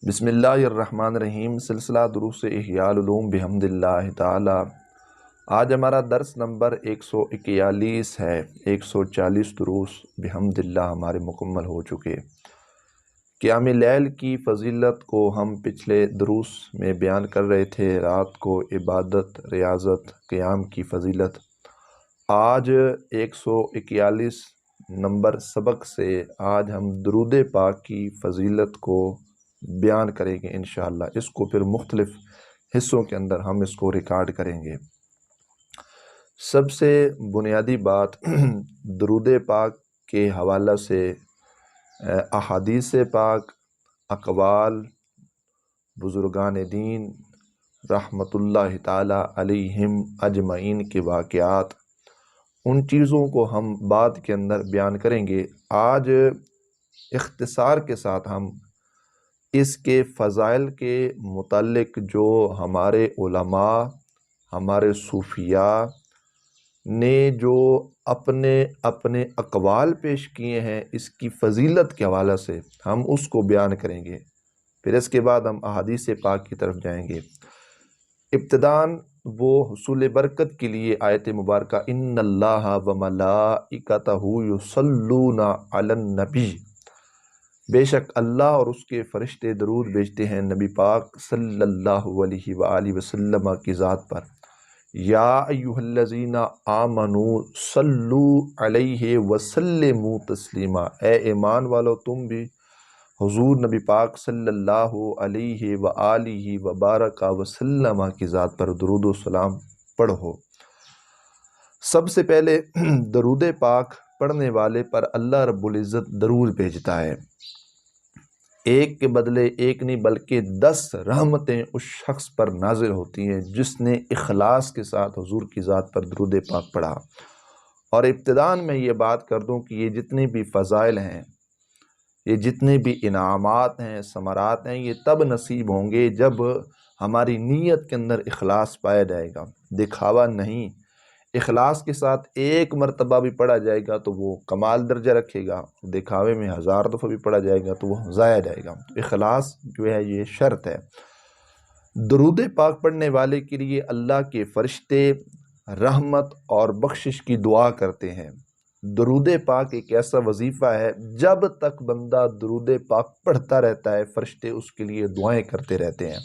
بسم اللہ الرحمن الرحیم۔ سلسلہ دروس احیاء العلوم بحمداللہ تعالی۔ آج ہمارا درس نمبر 141 ہے۔ 140 دروس بحمداللہ ہمارے مکمل ہو چکے۔ قیام لیل کی فضیلت کو ہم پچھلے دروس میں بیان کر رہے تھے۔ رات کو عبادت، ریاضت، قیام کی فضیلت۔ آج 141 نمبر سبق سے آج ہم درود پاک کی فضیلت کو بیان کریں گے انشاءاللہ۔ اس کو پھر مختلف حصوں کے اندر ہم اس کو ریکارڈ کریں گے۔ سب سے بنیادی بات درود پاک کے حوالہ سے احادیث پاک، اقوال بزرگان دین رحمت اللہ تعالی علیہم اجمعین کے واقعات، ان چیزوں کو ہم بعد کے اندر بیان کریں گے۔ آج اختصار کے ساتھ ہم اس کے فضائل کے متعلق جو ہمارے علماء، ہمارے صوفیاء نے جو اپنے اقوال پیش کیے ہیں اس کی فضیلت کے حوالے سے ہم اس کو بیان کریں گے۔ پھر اس کے بعد ہم احادیث پاک کی طرف جائیں گے۔ ابتداً وہ حصول برکت کے لیے آیت مبارکہ ان اللہ و ملائکتہ یصلون علی النبی، بے شک اللہ اور اس کے فرشتے درود بھیجتے ہیں نبی پاک صلی اللہ علیہ وآلہ وسلم کی ذات پر۔ یا ایھا الذین آمنوا صلو علیہ وسلموا تسلیما، اے ایمان والو تم بھی حضور نبی پاک صلی اللہ علیہ وآلہ وبارک وسلم کی ذات پر درود و سلام پڑھو۔ سب سے پہلے درود پاک پڑھنے والے پر اللہ رب العزت درود بھیجتا ہے۔ ایک کے بدلے ایک نہیں بلکہ 10 رحمتیں اس شخص پر نازل ہوتی ہیں جس نے اخلاص کے ساتھ حضور کی ذات پر درود پاک پڑھا۔ اور ابتداً میں یہ بات کر دوں کہ یہ جتنے بھی فضائل ہیں، یہ جتنے بھی انعامات ہیں، ثمرات ہیں، یہ تب نصیب ہوں گے جب ہماری نیت کے اندر اخلاص پایا جائے گا، دکھاوا نہیں۔ اخلاص کے ساتھ ایک مرتبہ بھی پڑھا جائے گا تو وہ کمال درجہ رکھے گا، دکھاوے میں 1000 دفعہ بھی پڑھا جائے گا تو وہ ضائع جائے گا۔ اخلاص جو ہے یہ شرط ہے۔ درود پاک پڑھنے والے کے لیے اللہ کے فرشتے رحمت اور بخشش کی دعا کرتے ہیں۔ درود پاک ایک ایسا وظیفہ ہے، جب تک بندہ درود پاک پڑھتا رہتا ہے فرشتے اس کے لیے دعائیں کرتے رہتے ہیں۔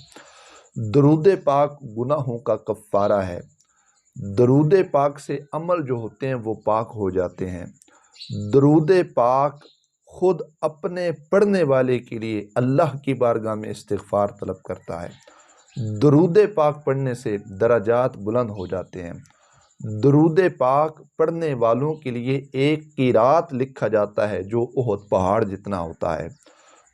درود پاک گناہوں کا کفارہ ہے۔ درود پاک سے عمل جو ہوتے ہیں وہ پاک ہو جاتے ہیں۔ درود پاک خود اپنے پڑھنے والے کے لیے اللہ کی بارگاہ میں استغفار طلب کرتا ہے۔ درود پاک پڑھنے سے درجات بلند ہو جاتے ہیں۔ درود پاک پڑھنے والوں کے لیے ایک قرات لکھا جاتا ہے جو احد پہاڑ جتنا ہوتا ہے۔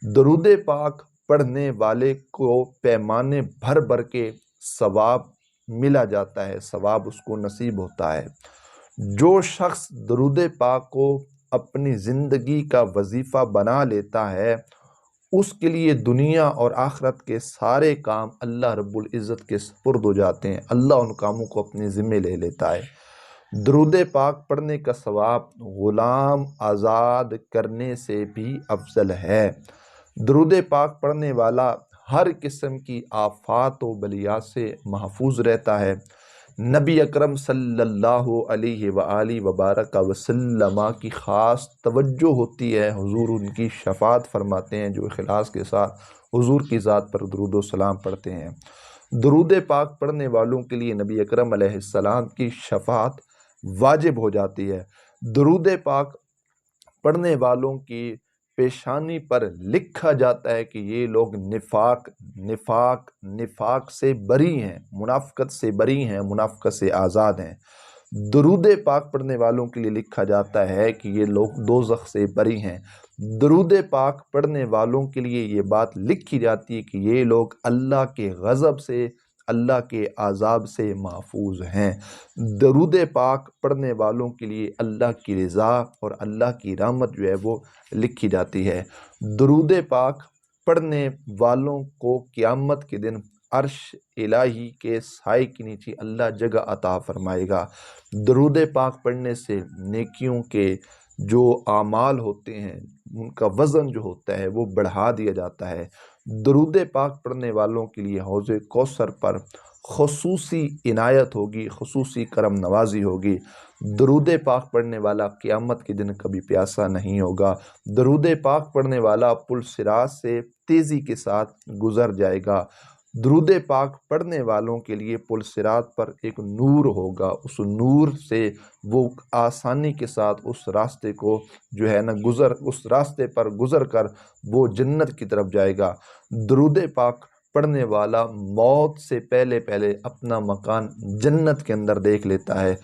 درود پاک پڑھنے والے کو پیمانے بھر بھر کے ثواب ملا جاتا ہے، ثواب اس کو نصیب ہوتا ہے۔ جو شخص درود پاک کو اپنی زندگی کا وظیفہ بنا لیتا ہے اس کے لیے دنیا اور آخرت کے سارے کام اللہ رب العزت کے سپرد ہو جاتے ہیں، اللہ ان کاموں کو اپنے ذمے لے لیتا ہے۔ درود پاک پڑھنے کا ثواب غلام آزاد کرنے سے بھی افضل ہے۔ درود پاک پڑھنے والا ہر قسم کی آفات و بلیات سے محفوظ رہتا ہے۔ نبی اکرم صلی اللہ علیہ وآلہ وبارک وسلم کی خاص توجہ ہوتی ہے، حضور ان کی شفاعت فرماتے ہیں جو اخلاص کے ساتھ حضور کی ذات پر درود و سلام پڑھتے ہیں۔ درود پاک پڑھنے والوں کے لیے نبی اکرم علیہ السلام کی شفاعت واجب ہو جاتی ہے۔ درود پاک پڑھنے والوں کی پیشانی پر لکھا جاتا ہے کہ یہ لوگ نفاق سے بری ہیں، منافقت سے بری ہیں، منافقت سے آزاد ہیں۔ درود پاک پڑھنے والوں کے لیے لکھا جاتا ہے کہ یہ لوگ دوزخ سے بری ہیں۔ درود پاک پڑھنے والوں کے لیے یہ بات لکھی جاتی ہے کہ یہ لوگ اللہ کے غضب سے، اللہ کے عذاب سے محفوظ ہیں۔ درود پاک پڑھنے والوں کے لیے اللہ کی رضا اور اللہ کی رحمت جو ہے وہ لکھی جاتی ہے۔ درود پاک پڑھنے والوں کو قیامت کے دن عرش الہی کے سائے کے نیچے اللہ جگہ عطا فرمائے گا۔ درود پاک پڑھنے سے نیکیوں کے جو اعمال ہوتے ہیں ان کا وزن جو ہوتا ہے وہ بڑھا دیا جاتا ہے۔ درود پاک پڑھنے والوں کے لیے حوض کوثر پر خصوصی عنایت ہوگی، خصوصی کرم نوازی ہوگی۔ درود پاک پڑھنے والا قیامت کے دن کبھی پیاسا نہیں ہوگا۔ درود پاک پڑھنے والا پل صراط سے تیزی کے ساتھ گزر جائے گا۔ درود پاک پڑھنے والوں کے لیے پل صراط پر ایک نور ہوگا، اس نور سے وہ آسانی کے ساتھ اس راستے کو جو ہے نا اس راستے پر گزر کر وہ جنت کی طرف جائے گا۔ درود پاک پڑھنے والا موت سے پہلے پہلے اپنا مکان جنت کے اندر دیکھ لیتا ہے۔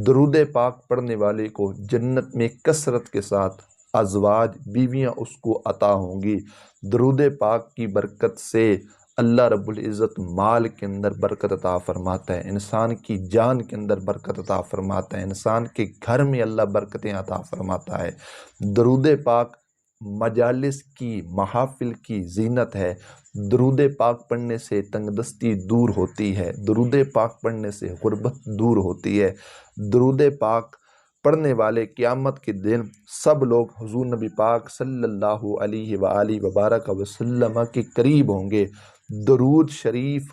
درود پاک پڑھنے والے کو جنت میں کثرت کے ساتھ ازواج بیویاں اس کو عطا ہوں گی۔ درود پاک کی برکت سے اللہ رب العزت مال کے اندر برکت عطا فرماتا ہے، انسان کی جان کے اندر برکت عطا فرماتا ہے، انسان کے گھر میں اللہ برکتیں عطا فرماتا ہے۔ درود پاک مجالس کی، محافل کی زینت ہے۔ درود پاک پڑھنے سے تنگ دستی دور ہوتی ہے، درود پاک پڑھنے سے غربت دور ہوتی ہے۔ درود پاک پڑھنے والے قیامت کے دن سب لوگ حضور نبی پاک صلی اللہ علیہ وآلہ وبارک وسلم کے قریب ہوں گے۔ درود شریف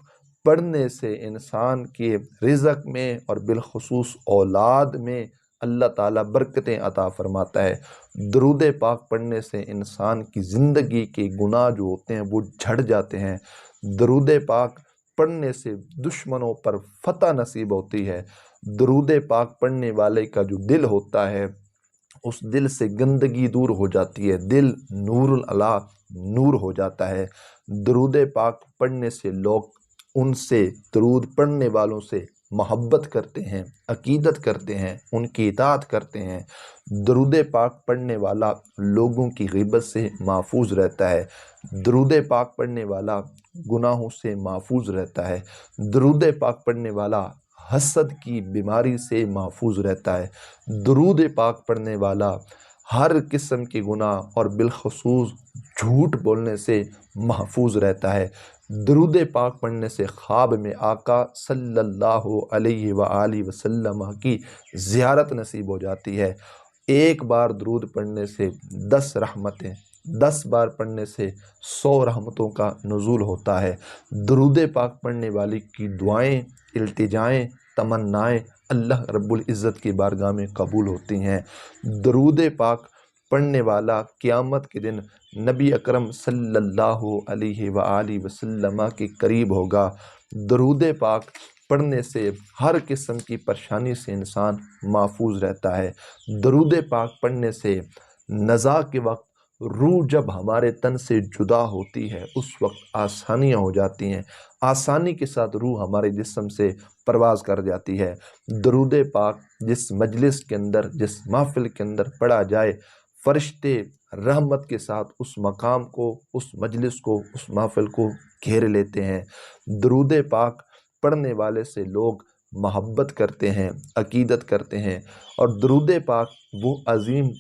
پڑھنے سے انسان کے رزق میں اور بالخصوص اولاد میں اللہ تعالیٰ برکتیں عطا فرماتا ہے۔ درود پاک پڑھنے سے انسان کی زندگی کے گناہ جو ہوتے ہیں وہ جھڑ جاتے ہیں۔ درود پاک پڑھنے سے دشمنوں پر فتح نصیب ہوتی ہے۔ درود پاک پڑھنے والے کا جو دل ہوتا ہے اس دل سے گندگی دور ہو جاتی ہے، دل نور العلا نور ہو جاتا ہے۔ درود پاک پڑھنے سے لوگ ان سے، درود پڑھنے والوں سے محبت کرتے ہیں، عقیدت کرتے ہیں، ان کی اطاعت کرتے ہیں۔ درود پاک پڑھنے والا لوگوں کی غیبت سے محفوظ رہتا ہے۔ درود پاک پڑھنے والا گناہوں سے محفوظ رہتا ہے۔ درود پاک پڑھنے والا حسد کی بیماری سے محفوظ رہتا ہے۔ درود پاک پڑھنے والا ہر قسم کے گناہ اور بالخصوص جھوٹ بولنے سے محفوظ رہتا ہے۔ درود پاک پڑھنے سے خواب میں آقا صلی اللہ علیہ وآلہ وسلم کی زیارت نصیب ہو جاتی ہے۔ ایک بار درود پڑھنے سے 10 رحمتیں، 10 بار پڑھنے سے 100 رحمتوں کا نزول ہوتا ہے۔ درود پاک پڑھنے والی کی دعائیں، التجائیں، تمنائیں اللہ رب العزت کی بارگاہ میں قبول ہوتی ہیں۔ درود پاک پڑھنے والا قیامت کے دن نبی اکرم صلی اللہ علیہ وآلہ وسلم کے قریب ہوگا۔ درود پاک پڑھنے سے ہر قسم کی پریشانی سے انسان محفوظ رہتا ہے۔ درود پاک پڑھنے سے نزاع کے وقت روح جب ہمارے تن سے جدا ہوتی ہے اس وقت آسانیاں ہو جاتی ہیں، آسانی کے ساتھ روح ہمارے جسم سے پرواز کر جاتی ہے۔ درود پاک جس مجلس کے اندر، جس محفل کے اندر پڑھا جائے، فرشتے رحمت کے ساتھ اس مقام کو، اس مجلس کو، اس محفل کو گھیر لیتے ہیں۔ درود پاک پڑھنے والے سے لوگ محبت کرتے ہیں، عقیدت کرتے ہیں، اور درود پاک وہ عظیم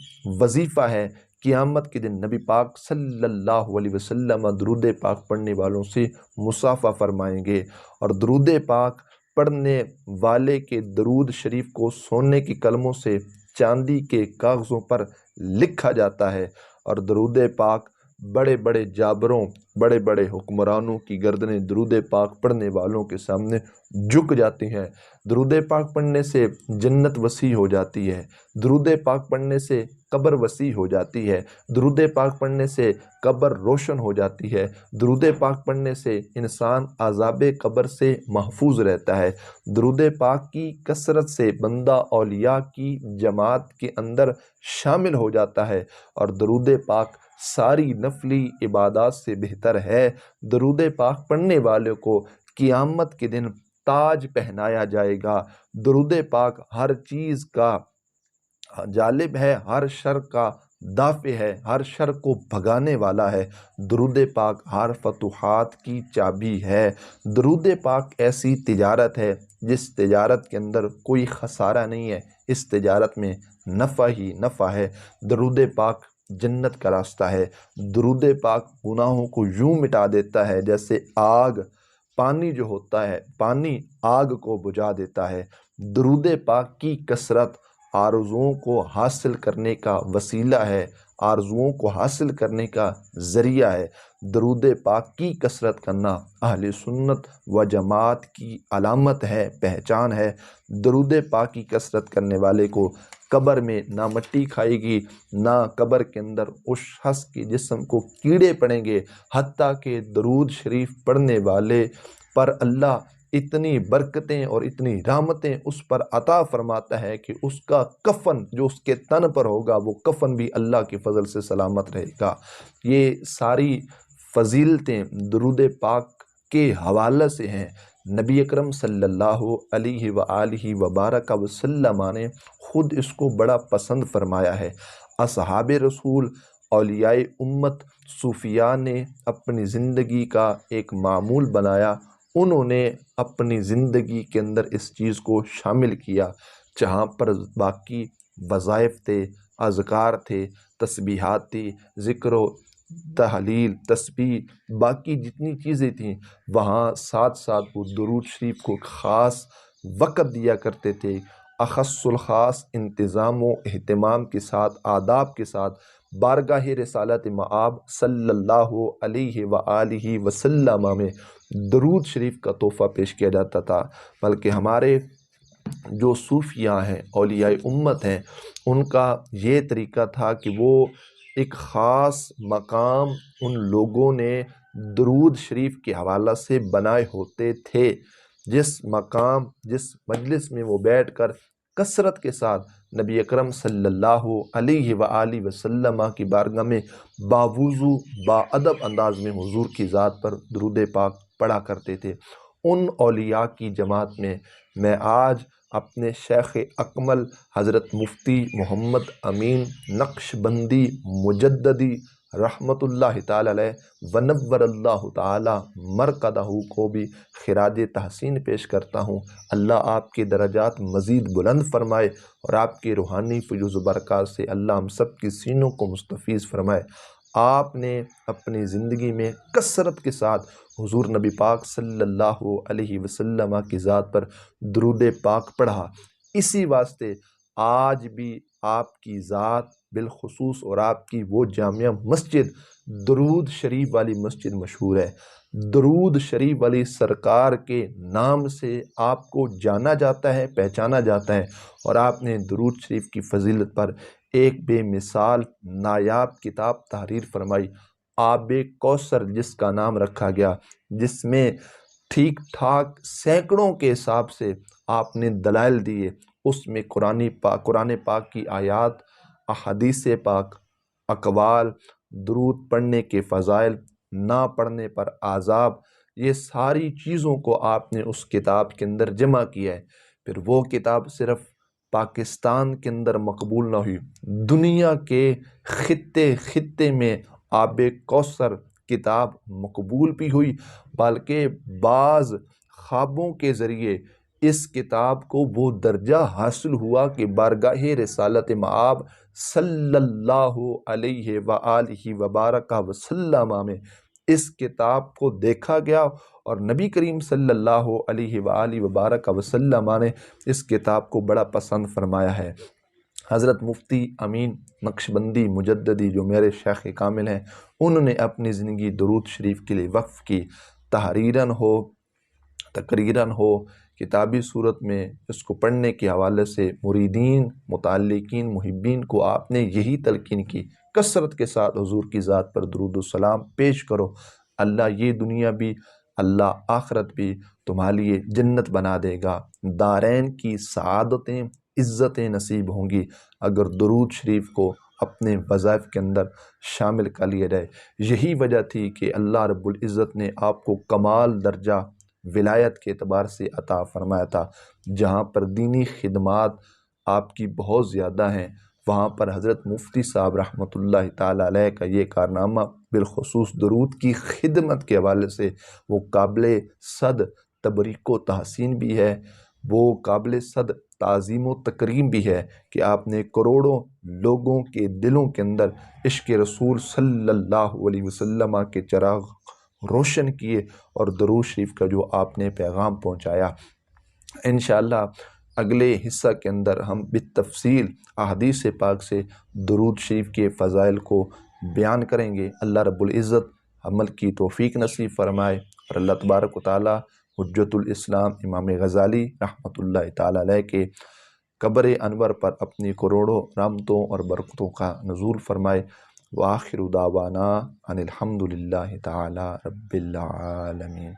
وظیفہ ہے۔ قیامت کے دن نبی پاک صلی اللہ علیہ وسلم درود پاک پڑھنے والوں سے مصافحہ فرمائیں گے، اور درود پاک پڑھنے والے کے درود شریف کو سونے کے قلموں سے چاندی کے کاغذوں پر لکھا جاتا ہے، اور درود پاک بڑے بڑے جابروں، بڑے بڑے حکمرانوں کی گردنیں درود پاک پڑھنے والوں کے سامنے جھک جاتی ہیں۔ درود پاک پڑھنے سے جنت وسیع ہو جاتی ہے، درود پاک پڑھنے سے قبر وسیع ہو جاتی ہے، درود پاک پڑھنے سے قبر روشن ہو جاتی ہے، درود پاک پڑھنے سے انسان عذاب قبر سے محفوظ رہتا ہے۔ درود پاک کی کثرت سے بندہ اولیاء کی جماعت کے اندر شامل ہو جاتا ہے، اور درود پاک ساری نفلی عبادات سے بہتر ہے۔ درود پاک پڑھنے والوں کو قیامت کے دن تاج پہنایا جائے گا۔ درود پاک ہر چیز کا جالب ہے، ہر شر کا دافع ہے، ہر شر کو بھگانے والا ہے۔ درود پاک ہر فتوحات کی چابی ہے۔ درود پاک ایسی تجارت ہے جس تجارت کے اندر کوئی خسارہ نہیں ہے، اس تجارت میں نفع ہی نفع ہے۔ درود پاک جنت کا راستہ ہے۔ درود پاک گناہوں کو یوں مٹا دیتا ہے جیسے آگ، پانی جو ہوتا ہے، پانی آگ کو بجھا دیتا ہے۔ درود پاک کی کثرت آرزوؤں کو حاصل کرنے کا وسیلہ ہے۔ آرزوؤں کو حاصل کرنے کا ذریعہ ہے۔ درود پاک کی کثرت کرنا اہل سنت و جماعت کی علامت ہے، پہچان ہے۔ درود پاک کی کثرت کرنے والے کو قبر میں نہ مٹی کھائے گی، نہ قبر کے اندر اس شخص کے جسم کو کیڑے پڑیں گے، حتیٰ کہ درود شریف پڑھنے والے پر اللہ اتنی برکتیں اور اتنی رحمتیں اس پر عطا فرماتا ہے کہ اس کا کفن جو اس کے تن پر ہوگا وہ کفن بھی اللہ کے فضل سے سلامت رہے گا۔ یہ ساری فضیلتیں درود پاک کے حوالے سے ہیں۔ نبی اکرم صلی اللہ علیہ وآلہ وبارک وسلم نے خود اس کو بڑا پسند فرمایا ہے۔ اصحاب رسول، اولیاء امت، صوفیاء نے اپنی زندگی کا ایک معمول بنایا، انہوں نے اپنی زندگی کے اندر اس چیز کو شامل کیا۔ جہاں پر باقی وظائف تھے، اذکار تھے، تسبیحات تھی، ذکر و تحلیل، تسبیح، باقی جتنی چیزیں تھیں، وہاں ساتھ ساتھ وہ درود شریف کو خاص وقت دیا کرتے تھے، اخص الخاص انتظام و اہتمام کے ساتھ، آداب کے ساتھ بارگاہ رسالت مآب صلی اللہ علیہ وآلہ وسلم میں درود شریف کا تحفہ پیش کیا جاتا تھا۔ بلکہ ہمارے جو صوفیاء ہیں، اولیاء امت ہیں، ان کا یہ طریقہ تھا کہ وہ ایک خاص مقام ان لوگوں نے درود شریف کے حوالہ سے بنائے ہوتے تھے، جس مقام، جس مجلس میں وہ بیٹھ کر کثرت کے ساتھ نبی اکرم صلی اللہ علیہ وآلہ وسلم کی بارگاہ میں باوضو باادب انداز میں حضور کی ذات پر درود پاک پڑھا کرتے تھے۔ ان اولیاء کی جماعت میں آج اپنے شیخ اکمل حضرت مفتی محمد امین نقشبندی مجددی رحمۃ اللہ تعالی علیہ ونور اللہ تعالی مرقدہ کو بھی خراج تحسین پیش کرتا ہوں۔ اللہ آپ کے درجات مزید بلند فرمائے اور آپ کے روحانی فیض و برکات سے اللہ ہم سب کی سینوں کو مستفیض فرمائے۔ آپ نے اپنی زندگی میں کثرت کے ساتھ حضور نبی پاک صلی اللہ علیہ وسلم کی ذات پر درود پاک پڑھا، اسی واسطے آج بھی آپ کی ذات بالخصوص اور آپ کی وہ جامعہ مسجد درود شریف والی مسجد مشہور ہے۔ درود شریف والی سرکار کے نام سے آپ کو جانا جاتا ہے، پہچانا جاتا ہے، اور آپ نے درود شریف کی فضیلت پر ایک بے مثال نایاب کتاب تحریر فرمائی، آب کوثر جس کا نام رکھا گیا، جس میں ٹھیک ٹھاک سینکڑوں کے حساب سے آپ نے دلائل دیے۔ اس میں قرآن پاک کی آیات، احادیث پاک، اقوال، درود پڑھنے کے فضائل، نہ پڑھنے پر عذاب، یہ ساری چیزوں کو آپ نے اس کتاب کے اندر جمع کیا ہے۔ پھر وہ کتاب صرف پاکستان کے اندر مقبول نہ ہوئی، دنیا کے خطے خطے میں آب کوثر کتاب مقبول بھی ہوئی، بلکہ بعض خوابوں کے ذریعے اس کتاب کو وہ درجہ حاصل ہوا کہ بارگاہ رسالت مآب صلی اللہ علیہ وآلہ وبارک وسلم میں اس کتاب کو دیکھا گیا، اور نبی کریم صلی اللہ علیہ وآلہ وبارک وسلم نے اس کتاب کو بڑا پسند فرمایا ہے۔ حضرت مفتی امین نقشبندی مجددی جو میرے شیخ کامل ہیں، انہوں نے اپنی زندگی درود شریف کے لیے وقف کی، تحریراً ہو، تقریراً ہو، کتابی صورت میں اس کو پڑھنے کے حوالے سے مریدین، متعلقین، محبین کو آپ نے یہی تلقین کی، کثرت کے ساتھ حضور کی ذات پر درود و سلام پیش کرو، اللہ یہ دنیا بھی، اللہ آخرت بھی تمہارے لیے جنت بنا دے گا، دارین کی سعادتیں، عزتیں نصیب ہوں گی اگر درود شریف کو اپنے وظائف کے اندر شامل کر لیا جائے۔ یہی وجہ تھی کہ اللہ رب العزت نے آپ کو کمال درجہ ولایت کے اعتبار سے عطا فرمایا تھا۔ جہاں پر دینی خدمات آپ کی بہت زیادہ ہیں، وہاں پر حضرت مفتی صاحب رحمۃ اللہ تعالیٰ علیہ کا یہ کارنامہ بالخصوص درود کی خدمت کے حوالے سے وہ قابل صد تبریک و تحسین بھی ہے، وہ قابل صد تعظیم و تکریم بھی ہے کہ آپ نے کروڑوں لوگوں کے دلوں کے اندر عشق رسول صلی اللہ علیہ وسلم کے چراغ روشن کیے اور درود شریف کا جو آپ نے پیغام پہنچایا۔ انشاءاللہ اگلے حصہ کے اندر ہم بالتفصیل احادیث پاک سے درود شریف کے فضائل کو بیان کریں گے۔ اللہ رب العزت عمل کی توفیق نصیب فرمائے، اور اللہ تبارک و تعالی حجت الاسلام امام غزالی رحمۃ اللہ تعالی علیہ کے قبر انور پر اپنی کروڑوں رحمتوں اور برکتوں کا نزول فرمائے۔ وآخر دعوانا ان الحمد للہ تعالی رب العالمین۔